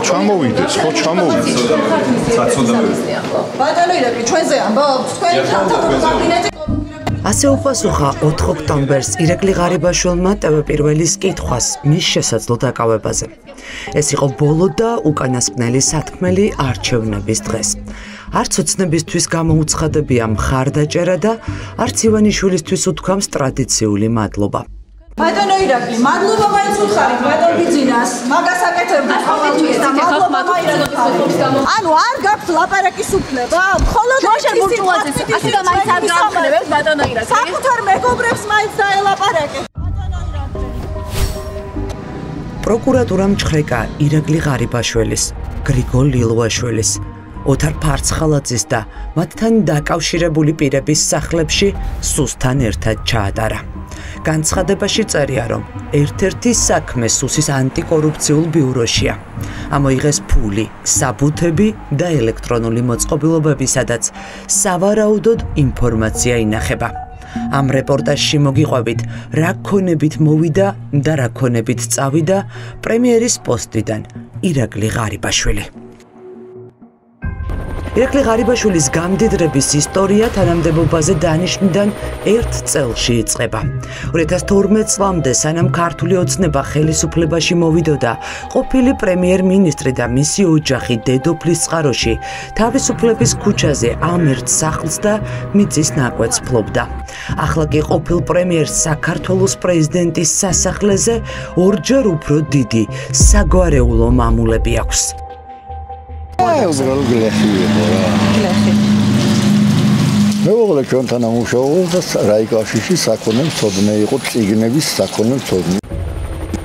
ჩამოვიდეს, ხო ჩამოვიდეს. ბატონო ირაკლი, ჩვენზე ამბობთ, თქვენი თავდაცვის კაბინეტი ასე უპასუხა 4 ოქტომბერს ირაკლი ღარიბაშვილმა ტვ1-ის კითხვას მის შესაძლო დაკავებაზე. ეს იყო ბოლო და უკანასკნელი სათქმელი არჩევნების დღეს. არც ოცნებისთვის გამოუცხადებია მხარდაჭერა და არც ივანიშვილისთვის უთქვამს ტრადიციული მადლობა. ბატონო ირაკლი, მადლობა მაინც უთხარით ბატონ ბიძინას. მაგას აკეთებდა ყოველთვის და მადლობა მაინც. ანუ არ გაქვთ ლაპარაკის უფლება? მხოლოდ ჯოშერ ბურჭულაძეს ასე და მაინც არ გააჩნევთ ბატონო ირაკლი. საკუთარ მეგობრებს მაინც დაელაპარაკეთ. ბატონო ირაკლი. პროკურატურამ ჩხრეკა ირაკლი ღარიბაშვილის, გრიგოლ ლილვაშვილის, ოთარ ფარცხალაძის და მათთან დაკავშირებული პირების სახლებში სუსთან ერთად ჩაატარა. განცხადებაში წერია, რომ ერთ-ერთი საქმე სუსის ანტიკორუფციულ ბიუროშია. ამოიღეს ფული, საბუთები და ელექტრონული მოწყობილობები, სადაც სავარაუდოდ ინფორმაცია ინახება. ამ რეპორტაჟში მოგიყვებით, რა ქონებით მოვიდა და რა ქონებით წავიდა პრემიერის პოსტიდან ირაკლი ღარიბაშვილი. ირაკლი ღარიბაშვილის გამდიდრების ისტორია თანამდებობაზე დანიშვნიდან 1 წელში იწყება. 2012 წლამდე, სანამ ქართული ოცნება ხელისუფლებაში მოვიდოდა, ყოფილი პრემიერ-მინისტრი და მისი ოჯახი დედოფლის წყაროში თავისუფლების ქუჩაზე ამ ერთ სახლს და მიწის ნაკვეთს ფლობდა. ახლა კი ყოფილ პრემიერს საქართველოს პრეზიდენტის სასახლეზე ორჯერ უფრო დიდი საგვარეულო მამულები აქვს. უბრალოდ გლეხი იყო რა. გლეხი. მეუღლე ჩვენთან ამუშაობდა რაიკაშიში საქონელ მცოდნე იყო, წიგნების საქონელ მცოდნე.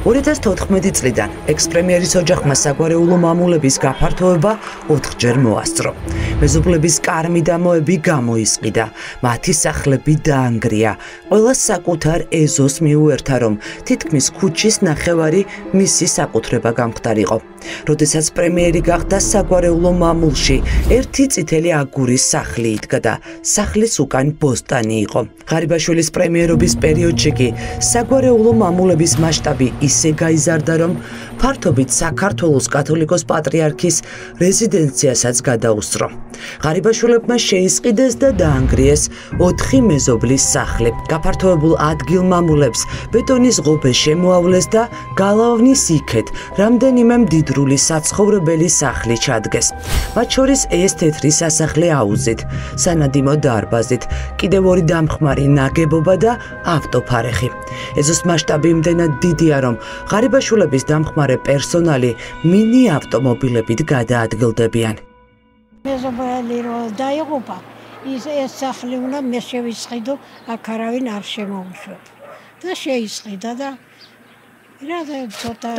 2014 წლიდან ექს-პრემიერის ოჯახმა საგვარეულო მამულების გაფართოება 4-ჯერ მოასწრო. მეზობლების კარ-მიდამოები გამოისყიდა, მათი სახლები დაანგრია. ყველა საკუთარ ეზოს მიუერთა, რომ თითქმის ქუჩის ნახევარი მისი საკუთრება გამხდარიყო. როდესაც პრემიერი გახდა საგვარეულო მამულში, ერთი წითელი აგურის სახლი იდგა და სახლის უკან ბოსტანი იყო. ღარიბაშვილის პრემიერობის პერიოდში კი საგვარეულო მამულების მასშტაბი ისე გაიზარდა, რომ ფართობით საქართველოს კათოლიკოს პატრიარქის რეზიდენციასაც გადაუსწრო. ღარიბაშვილებმა შეისყიდეს და დაანგრიეს 4 მეზობლის სახლი. გაფართოებულ ადგილ-მამულებს ბეტონის ღობე შემოავლეს და გალავნის იქეთ რამდენიმე მდიდრული საცხოვრებელი სახლი ჩადგეს. მათ შორის ეს თეთრი სასახლე აუზით, სანადიმო დარბაზით, კიდევ 2 დამხმარი ნაგებობა და ავტოფარეხი. ეზოს მასშტაბი იმდენად დიდია, რომ ღარიბაშვილების დამხმარე პერსონალი მინი ავტომობილებით გადაადგილდებიან. მეზობელი რო დაიღუპა, ეს სახლი უნდა მე შევისყიდო, აქ არავინ არ შემოუშვებ. და შეისყიდა და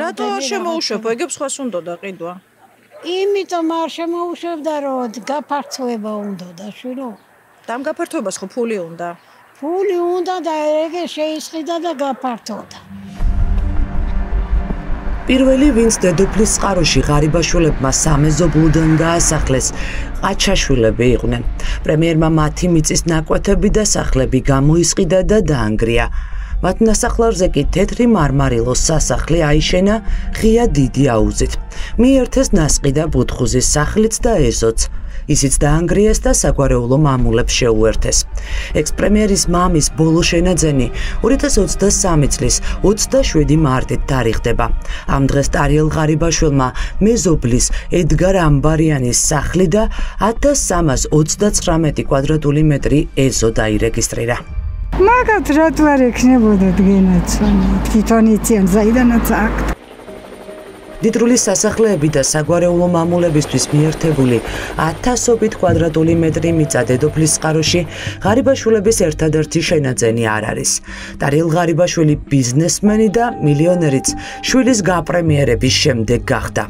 რატო არ შემოუშვებ? ეგებს ხას უნდოდა ყიდვა. იმიტომ არ შემოუშვებდა, რომ გაფართოება უნდოდა, შვილო. და ამ გაფართოებას ხო ფული უნდა? ფული უნდა და ეგ შეისყიდა და გაფართოვდა. პირველი, ვინც დედოფლის წყაროში ღარიბაშვილებმა სამეზობლოდან დაასახლეს, ყაჩაშვილები იყვნენ. პრემიერმა მათი მიწის ნაკვეთები და სახლები გამოისყიდა და დაანგრია. მათ ნასახლარზე კი თეთრი მარმარილოს სასახლე აიშენა ღია დიდი აუზით. მიერთეს ნასყი და ბუთხუზის სახლიც და ეზოც. ისიც დაანგრიეს და საგვარეულო მამულებს შეუერთეს. ექს-პრემიერის მამის ბოლო შენაძენი 2023 წლის 27 მარტით თარიღდება. ამ დღეს ტარიელ ღარიბაშვილმა მეზობლის ედგარ ამბარიანის სახლი და 1339 კვადრატული მეტრი ეზო დაირეგისტრირა. მაგათ რატო არ ექნებოდა დგენაცვანი? თვითონ იციან საიდანაც აქ. დიდრული სასახლეები და საგვარეულო მამულებისთვის მიერთებული 1000-ობით კვადრატული მეტრი მიწა დედოფლის წყაროში ღარიბაშვილების ერთადერთი შენაძენი არ არის. ტარიელ ღარიბაშვილი ბიზნესმენი და მილიონერიც შვილის გაპრემიერების შემდეგ გახდა.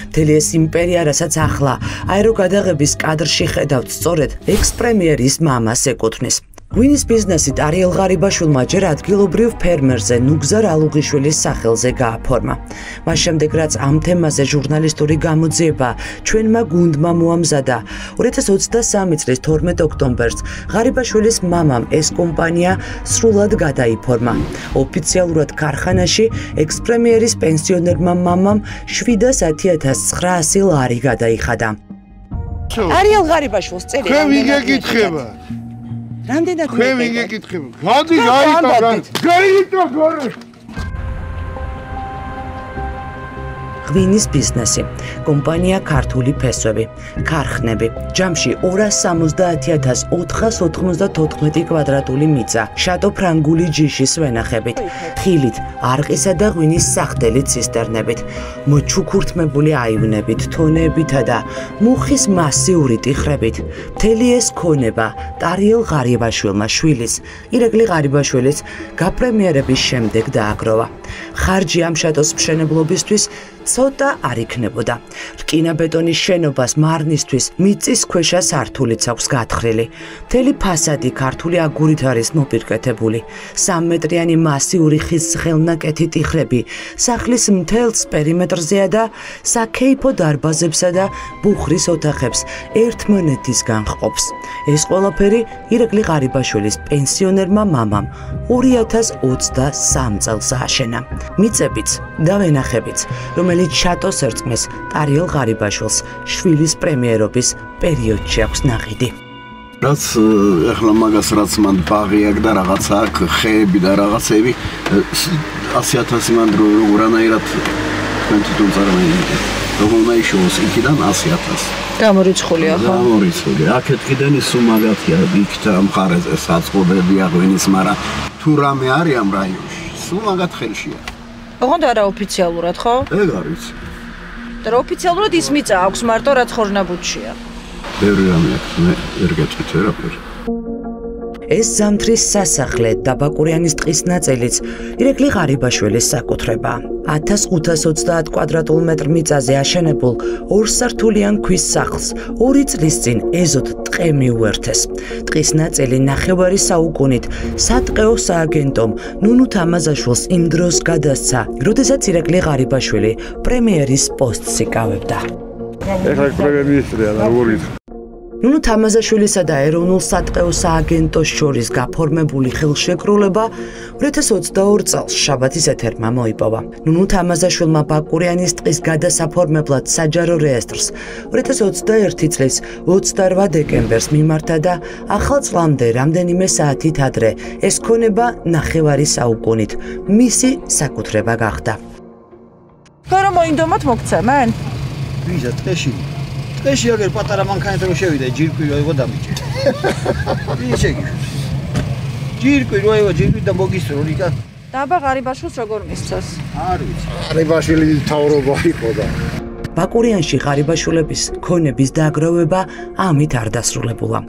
მთელი ეს იმპერია, რასაც ახლა აეროგადაღების კადრში ხედავთ, სწორედ ექს-პრემიერის მამას ეკუთვნის. ღვინის ბიზნესით არიელ ღარიბაშვილმა ჯერ ადგილობრივ ფერმერზე ნუგზარ ალუღიშვილის სახელზე გააფორმა. მას შემდეგ რაც ამ თემაზე ჟურნალისტური გამოძიება ჩვენმა გუნდმა მოამზადა, 2023 წლის 12 ოქტომბერს ღარიბაშვილის მამამ ეს კომპანია სრულად გადაიფორმა. ოფიციალურად ქარხანაში ექს-პრემიერის პენსიონერმა მამამ 710.900 ლარი გადაიხადა. არიელ ღარიბაშვილს წელი ხე ვიგე გითხება რამდენად ხე ვიგე გითხება გადი გაიტო გორე ღვინის ბიზნესი, კომპანია ქართული ფესვები, ქარხნები, ჯამში 270.494 კვადრატული მიწა, შატო ფრანგული ჯიშის ვენახებით, ხილით, არყისა და ღვინის სახდელი ცისტერნებით, მოჩუქურთმებული აივნებით, თონებითა და მუხის მასიური ტიხრებით. მთელი ეს ქონება ტარიელ ღარიბაშვილმა შვილის, ირაკლი ღარიბაშვილის გაპრემიერების შემდეგ დააგროვა. ხარჯი ამ შატოს მშენებლობისთვის ცოტა არ იქნებოდა. რკინა-ბეტონის შენობას მარნისთვის მიწის ქვეშა სართულიც აქვს გათხრილი. მთელი ფასადი ქართული აგურით არის მოპირკეთებული. 3 მეტრიანი მასიური ხის ხელნაკეთი ტიხრები სახლის მთელს პერიმეტრზეა და საქეიფო დარბაზებსა და ბუხრის ოთახებს ერთმანეთისგან ჰყოფს. ეს ყველაფერი ირაკლი ღარიბაშვილის პენსიონერმა მამამ 2023 წელს ააშენა. მიწებიც და ვენახებიც, რომელიც შატოს ერწყმის ტარიელ ღარიბაშვილს შვილის პრემიერობის პერიოდში აქვს ნაყიდი. რაც ახლა მაგას რაც მან ბაღი აქვს და რაღაცა აქვს, ხეები და რაღაცები 100.000 მან როგორანაირად თქვენ თვითონ წარმოიდგინეთ. როგორ უნდა იშოვოს იქიდან 100.000. გამორიცხულია ხო? გამორიცხულია. აქეთ კიდენი სუმაგათია იქ და მხარეზე საწყობებია ღვინის, მაგრამ თუ რამე არის ამ რაიონში, სუმაგათ ხელშია. ოღონდ არაოფიციალურად ხო? ეგ არის. და ოფიციალურად ის მიწა აქვს მარტო რაც ხორნაბუდშია. ბევრი რამე აქვს, მე ვერ გეტყვით ვერაფერი. ეს ზამთრის სასახლე და ბაკურიანის ტყის ნაწილიც ირაკლი ღარიბაშვილის საკუთრება. 1530 კვადრატულ მეტრ მიწაზე აშენებულ ორსართულიან ქვის სახლს 2 წლის წინ ეზოთ ტყე მიუერთეს. ტყის ნაწილი ნახევარი საუკუნით სატყეო სააგენტომ ნუნუ თამაზაშვილს იმ დროს გადასცა, როდესაც ირაკლი ღარიბაშვილი პრემიერის პოსტს იკავებდა. ეხლა პრემიერია და როგორ ნუნუ თამაზაშვილისა და ეროვნულ სატყეო სააგენტოს შორის გაფორმებული ხელშეკრულება 2022 წელს შაბათის ეთერმა მოიპოვა. ნუნუ თამაზაშვილმა ბაკურიანის ტყის გადასაფორმებლად საჯარო რეესტრს 2021 წლის 28 დეკემბერს მიმართა და ახალ წლამდე რამდენიმე საათით ადრე ეს ქონება ნახევარი საუკუნით მისი საკუთრება გახდა. ხო რომ მოინდომოთ მოგცემენ? ვიზა ტყეში ტყეში აგერ პატარა მანქანით რო შევიდა ჯირკვი რო იყო დამიჭირე. ვინ შეგიშვი? ჯირკვი რო იყო ჯირკვი და მოგისწრო რიკა. დაბა ღარიბაშვილს როგორ მისცეს? არ ვიცი. ღარიბაშვილი მთავრობა იყო და ბაკურიანში ღარიბაშვილების ქონების დააგროვება ამით არ დასრულებულა.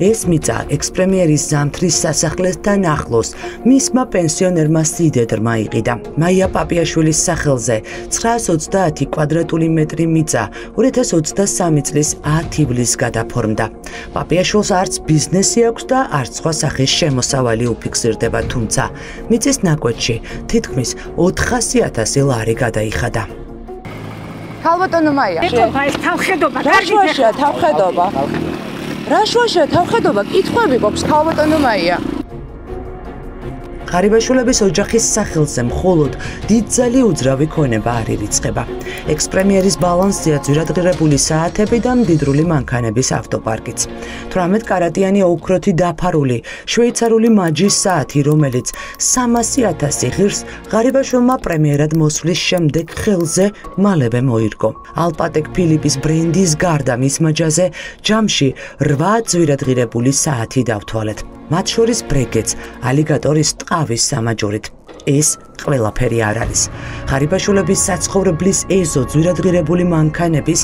ეს მიწა ექს-პრემიერის ზამთრის სასახლესთან ახლოს მისმა პენსიონერმა სიდედრმა იყიდა. მაია პაპიაშვილის სახელზე 930 კვადრატული მეტრი მიწა 2023 წლის 10 ივლისს გადაფორმდა. პაპიაშვილს არც ბიზნესი აქვს და არც სხვა სახის შემოსავალი უფიქსირდება, თუმცა მიწის ნაკვეთში თითქმის 400.000 ლარი გადაიხადა. ქალბატონო მაია. ეხლა ეს თავხედობა. რა შუაშია თავხედობა? რა შუაშია თავხედობა? კითხვები გვაქვს ქალბატონო მაია. ღარიბაშვილების ოჯახის სახელზე მხოლოდ დიდძალი უძრავი ქონება არ ირიცხება. ექს-პრემიერის ბალანსზეა ძვირადღირებული საათები და მდიდრული მანქანების ავტოპარკიც. 18 კარატიანი ოქროთი დაფარული შვეიცარიული მაჯის საათი, რომელიც 300.000 ღირს ღარიბაშვილმა პრემიერად მოსვლის შემდეგ ხელზე მალევე მოირგო. ალპატეკ ფილიპის ბრენდის გარდა მის მაჯაზე ჯამში 8 ძვირადღირებული საათი დავთვალეთ. მათ შორის ბრეკეტს ალიგატორის ტყავის სამაჯურით. ეს ყველაფერი არ არის. ღარიბაშვილების საცხოვრებლის ეზო ძვირადღირებული მანქანების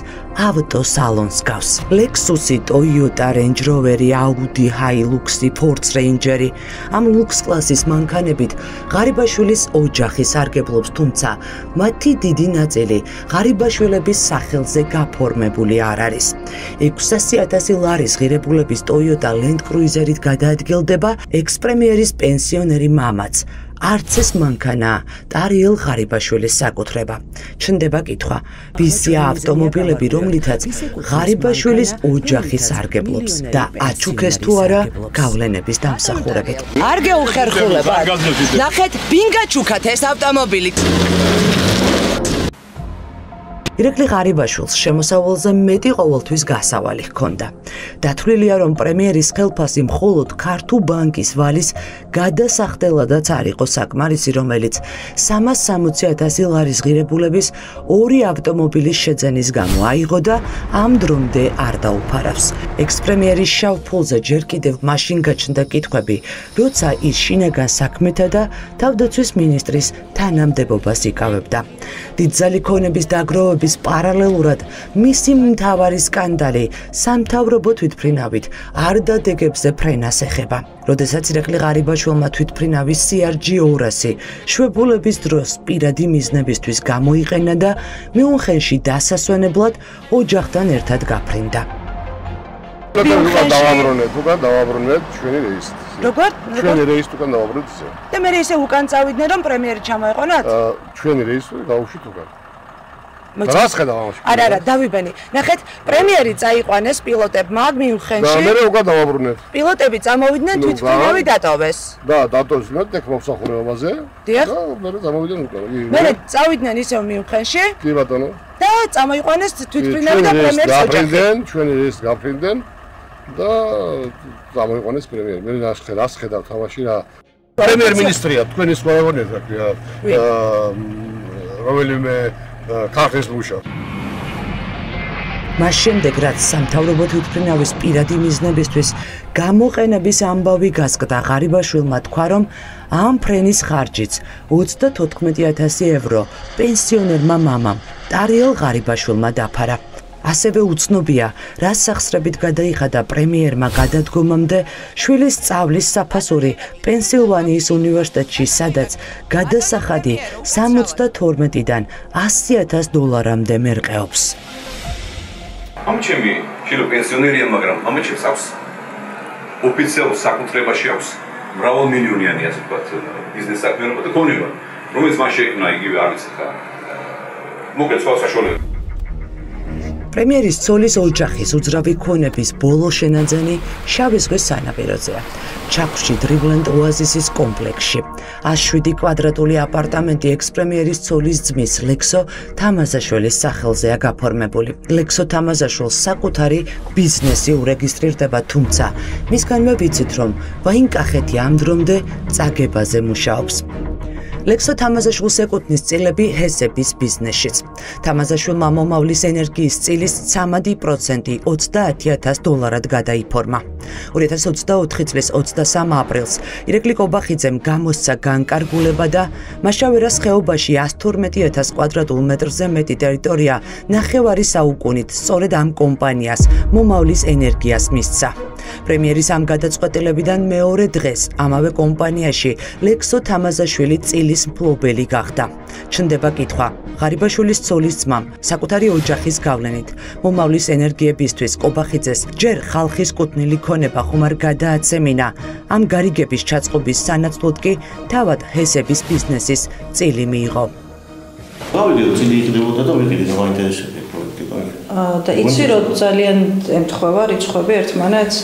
ავტოსალონს გავს. Lexus-ი, Toyota, Range Rover-ი, Audi, Hilux-ი, Ford Ranger-ი. ამ ლუქს კლასის მანქანებით ღარიბაშვილის ოჯახი სარგებლობს, თუმცა მათი დიდი ნაწილი ღარიბაშვილების სახელზე გაფორმებული არ არის. 600,000 ლარის ღირებულების Toyota Land Cruiser-ით გადაადგილდება ექს-პრემიერის პენსიონერი მამაც. არც ეს მანქანა ტარიელ ღარიბაშვილის საკუთრება. ჩნდება კითხვა, ვიზია ავტომობილები, რომლითაც ღარიბაშვილის ოჯახი სარგებლობს და აჩუქეს თუ არა გავლენების დამსახურებით. არ გეუხერხულებათ. ნახეთ, ვინ გაჩუქათ ეს ავტომობილი? ირაკლი ღარიბაშვილს შემოსავალზე მეტი ყოველთვის გასავალი ჰქონდა. დათვლილია, რომ პრემიერის ხელფასი მხოლოდ ქართულ ბანკის ვალის გადასახდელადაც არ იყო საკმარისი, რომელიც 360,000 ლარის ღირებულების 2 ავტომობილის შეძენის გამო აიღო და ამ დრომდე არ დაუფარავს. ექს-პრემიერის შავ ფულზე ჯერ კიდევ მაშინ გაჩნდა კითხვები, როცა ის შინაგან საქმეთა და თავდაცვის მინისტრის თანამდებობას იკავებდა. დიდძალი ქონების დაგროვების პარალელურად მისი მთავარი სკანდალი სამთავრობო თვითმფრინავით არდადეგებზე ფრენას ეხება. როდესაც ირაკლი ღარიბაშვილმა თვითმფრინავის CRG-200 შვებულების დროს პირადი მიზნებისთვის გამოიყენა და მიუნხენში დასასვენებლად ოჯახთან ერთად გაფრინდა. დავაბრუნეთ ჩვენი რეისით. როგორ? ჩვენი რეისით უკან დავაბრუნეთ ისე. და მე ისე უკან წავიდნენ, რომ პრემიერი ჩამოეყონათ? ჩვენი რეისით გავუშვით უკან. რას ხედავ ამაში? არა, დავიბენი. ნახეთ, პრემიერი წაიყვანეს პილოტებმა მიუნხენში. და მე უკან დავაბრუნეთ. პილოტები წამოვიდნენ, თვითმფრინავი დატოვეს. და დატოვეს ტექ მომსახურებაზე. დიახ. და მე წამოვიდნენ უკან. მე წავიდნენ ისევ მიუნხენში. კი ბატონო. და წამოიყვანეს თვითმფრინავი და პრემიერის ოჯახი. ჩვენი რეისით გაფრინდნენ და წამოიყვანეს პრემიერი. მე რას ხედავ თამაში რა. პრემიერ-მინისტრია, თქვენი სხვა ეგონეთ რა. რომელიმე ქართლის მუშა. მას შემდეგ, რაც სამთავრობო თვითმფრინავის პირადი მიზნებისთვის გამოყენების ამბავი გასკდა, ღარიბაშვილმა თქვა, რომ ამ ფრენის ხარჯიც 34,000 евро პენსიონერმა მამამ ტარიელ ღარიბაშვილმა დაფარა. ასევე უცნობია, რა სახსრებით გადაიხადა პრემიერმა გადადგომამდე შვილის სწავლის საფასური პენსილვანიის უნივერსიტეტში, სადაც გადასახადი 72-დან 100,000 დოლარამდე მერყეობს. ამჩემი შილო პენსიონერია, მაგრამ ამჩემს აქვს ოფიციალურ საკუთრებაში აქვს მრავალმილიონიანი, ასე ვთქვათ, ბიზნეს საქმიანობა და ქონება, რომელიც მას შექმნა იგივე არის ხა. მოკლედ სხვა საშუალება. პრემიერის ცოლის ოჯახის უძრავი ქონების ბოლო შენაძენი შავი ზღვის სანაპიროზეა. ჩაქვში დრივლენდ ოაზისის კომპლექსში. 107 კვადრატული აპარტამენტი ექს-პრემიერის ცოლის ძმის ლექსო თამაზაშვილის სახელზეა გაფორმებული. ლექსო თამაზაშვილს საკუთარი ბიზნესი ურეგისტრირდება, თუმცა მისგანვე ვიცით, რომ ვაინკახეთი ამ დრომდე წაგებაზე მუშაობს. ლექსო თამაზაშვილს ეკუთვნის წილები ჰესების ბიზნესშიც. თამაზაშვილმა მომავლის ენერგიის წილის 13% 30,000 დოლარად გადაიფორმა. 2024 წლის 23 აპრილს ირაკლი კობახიძემ გამოსცა განკარგულება და მაშავერას ხეობაში 112,000 კვადრატულ მეტრზე მეტი ტერიტორია ნახევარი საუკუნით სწორედ ამ კომპანიას მომავლის ენერგიას მისცა. პრემიერის ამ გადაწყვეტილებიდან მეორე დღეს ამავე კომპანიაში ლექსო თამაზაშვილი წილის მფლობელი გახდა. ჩნდება კითხვა, ღარიბაშვილის ცოლის ძმამ საკუთარი ოჯახის გავლენით მომავლის ენერგიებისთვის კობახიძეს ჯერ ხალხის კუთვნილი ქონება ხომ არ გადააცემინა. ამ გარიგების ჩაწყობის სანაცვლოდ კი თავად ჰესების ბიზნესის წილი მიიღო. გავიდე წილი იყიდებოდა და ვიყიდე და მაინტერესებდა პროექტი. და იცი რომ ძალიან ემთხვევა რიცხვები ერთმანეთს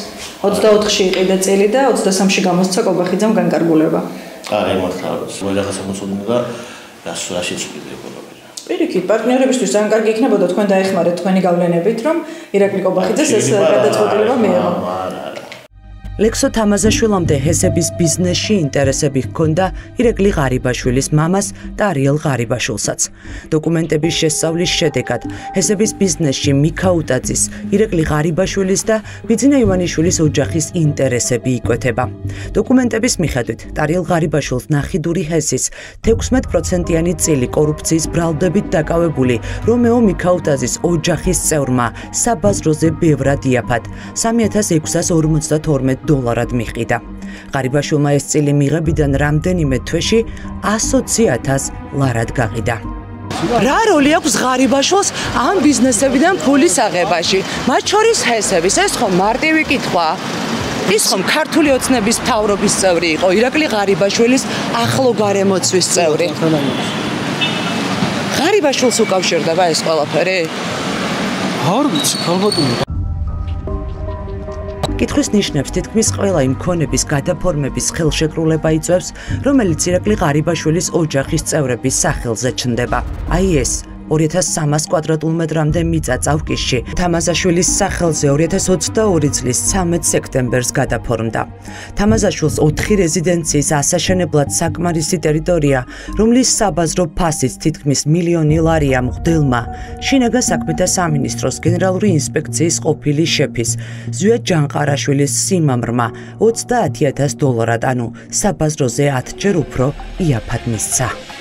24-ში იყიდა წილი და 23-ში გამოსცა კობახიძემ განკარგულება. აი მართლა რაღაცა მოწოდინა და რაშიც ვიყიდებოდა. პირიქით, პარტნიორებისთვის ძალიან კარგი იქნებოდა თქვენ დაეხმარეთ თქვენი გავლენებით, რომ ირაკლი კობახიძეს ეს გადაწყვეტილება მიიღო. ლექსო თამაზაშვილამდე ჰესების ბიზნესში ინტერესები ჰქონდა ირაკლი ღარიბაშვილის მამას და არიელ ღარიბაშვილსაც. დოკუმენტების შესწავლის შედეგად ჰესების ბიზნესში მიქაუტაძის, ირაკლი ღარიბაშვილის და ბიძინა ივანიშვილის ოჯახის ინტერესები იკვეთება. დოკუმენტების მიხედვით არიელ ღარიბაშვილს ნახიდური ჰესის 16%-იანი წილი კორუფციის ბრალდებით დაკავებული რომეო მიქაუტაძის ოჯახის წევრმა საბაზროზე ბევრად იაფად $3652 მიყიდა. ღარიბაშვილმა ეს წილი მიღებიდან რამდენიმე თვეში 120,000 ლარად გაყიდა. რა როლი აქვს ღარიბაშვილს ამ ბიზნესებიდან ფულის აღებაში? მათ შორის ჰესების, ეს ხომ მარტივი კითხვა? ის ხომ ქართული ოცნების მთავრობის წევრი იყო, ირაკლი ღარიბაშვილის ახლო გარემოცვის წევრი. ღარიბაშვილს უკავშირდება ეს ყველაფერი? არ ვიცი, ქალბატონო. კითხვის ნიშნებს თითქმის ყველა იმ ქონების გადაფორმების ხელშეკრულება იწვევს, რომელიც ირაკლი ღარიბაშვილის ოჯახის წევრების სახელზე ჩნდება. აი ეს 2300 კვადრატულმეტრამდე მიწა წავკისში თამაზაშვილის სახელზე 2022 წლის 13 სექტემბერს გადაფორმდა. თამაზაშვილს 4 რეზიდენციის ასაშენებლად საკმარისი ტერიტორია, რომლის საბაზრო ფასიც თითქმის $1,000,000 ლარია მღვდელმა, შინაგან საქმეთა სამინისტროს გენერალური ინსპექციის ყოფილი შეფის, ზვიად ჯანყარაშვილის სიმამრმა $30,000, ანუ საბაზროზე 10 ჯერ უფრო იაფად მისცა.